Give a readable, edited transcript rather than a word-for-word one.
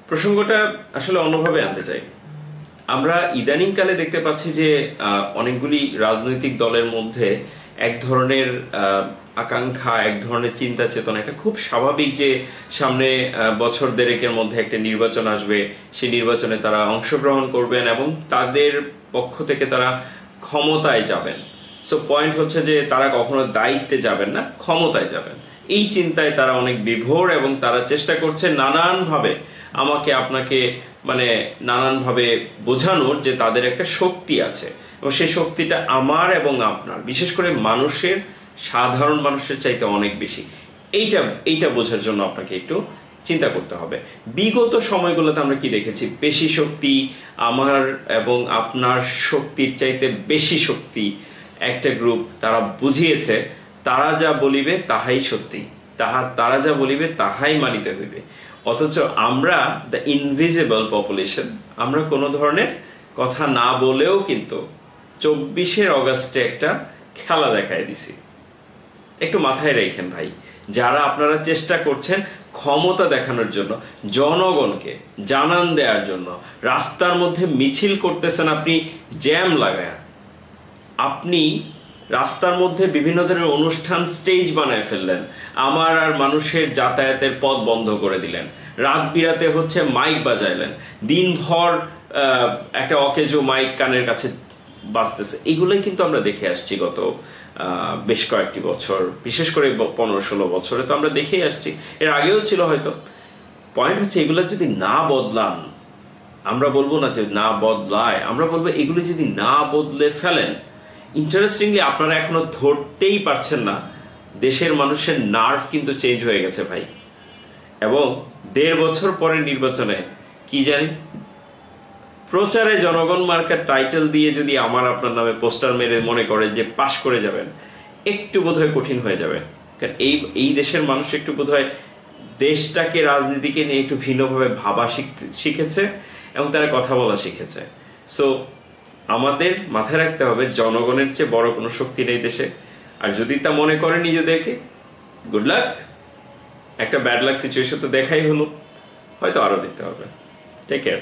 প্রসঙ্গটা আসলে অন্যভাবে আনতে চাই। আমরা ইদানিং কালে দেখতে পাচ্ছি যে অনেকগুলি রাজনৈতিক দলের মধ্যে এক ধরনের আকাঙ্ক্ষা, এক ধরনের চিন্তা চেতনা, এটা খুব স্বাভাবিক যে সামনে বছর দেড়েকের মধ্যে একটা নির্বাচন আসবে, সেই নির্বাচনে তারা অংশগ্রহণ করবেন এবং তাদের পক্ষ থেকে তারা ক্ষমতায় যাবেন। সো পয়েন্ট হচ্ছে যে তারা কখনো দায়িত্বে যাবেন না, ক্ষমতায় যাবেন। এই চিন্তায় তারা অনেক বিভোর এবং তারা চেষ্টা করছে নানানভাবে আমাকে আপনাকে নানানভাবে বোঝানোর যে তাদের একটা শক্তি আছে এবং সেই শক্তিটা আমার এবং আপনার, বিশেষ করে মানুষের, সাধারণ মানুষের চাইতে অনেক বেশি। এইটা বোঝার জন্য আপনাকে একটু চিন্তা করতে হবে। বিগত সময়গুলোতে আমরা কি দেখেছি? পেশি শক্তি, আমার এবং আপনার শক্তির চাইতে বেশি শক্তি একটা গ্রুপ, তারা বুঝিয়েছে তারা যা বলিবে তাহাই সত্যি, তারা যা বলিবে তাহাই মানিতে হইবে। অথচ আমরা দ্য ইনভিজিবল পপুলেশন, আমরা কোনো ধরনের কথা না বলেও কিন্তু 24শে অগাস্টে একটা খেলা দেখায় দিছি। একটু মাথায় রেখেন ভাই, যারা আপনারা চেষ্টা করছেন ক্ষমতা দেখানোর জন্য, জনগণকে জানান দেওয়ার জন্য, রাস্তার মধ্যে মিছিল করতেছেন আপনি জ্যাম লাগায়, আপনি রাস্তার মধ্যে বিভিন্ন ধরনের অনুষ্ঠান স্টেজ বানায় ফেললেন, আমার আর মানুষের যাতায়াতের পথ বন্ধ করে দিলেন, রাত বিরাতে হচ্ছে মাইক বাজাইলেন, দিনভর একটা অকেজো মাইক কানের কাছে বাজতেছে। এগুলোই কিন্তু আমরা দেখে আসছি গত বেশ কয়েকটি বছর, বিশেষ করে 15-16 বছরে তো আমরা দেখেই আসছি, এর আগেও ছিল হয়তো। পয়েন্ট হচ্ছে এগুলো যদি না বদলান, আমরা বলবো না যে না বদলায়, আমরা বলবো এগুলো যদি না বদলে ফেলেন। ইন্টারেস্টিংলি আপনারা এখনো ধরতেই পারছেন না দেশের মানুষের নার্ভ কিন্তু চেঞ্জ হয়ে গেছে ভাই। এবং 1.5 বছর পরে নির্বাচনে কি জানি প্রচারে জনগণ মার্কার টাইটেল দিয়ে যদি আমার আপনার নামে পোস্টার মেরে মনে করে যে পাশ করে যাবেন, একটু বোধহয় কঠিন হয়ে যাবে। কারণ এই দেশের মানুষ একটু বোধহয় দেশটাকে, রাজনীতিকে নিয়ে একটু ভিন্নভাবে ভাবা শিখেছে এবং তারা কথা বলা শিখেছে। সো আমাদের মাথায় রাখতে হবে জনগণের চেয়ে বড় কোনো শক্তি নেই দেশে। আর যদি তা মনে করে নিজেদেরকে, গুড লাক, একটা ব্যাড লাক সিচুয়েশন তো দেখাই হলো, হয়তো আরো দেখতে হবে। Take care.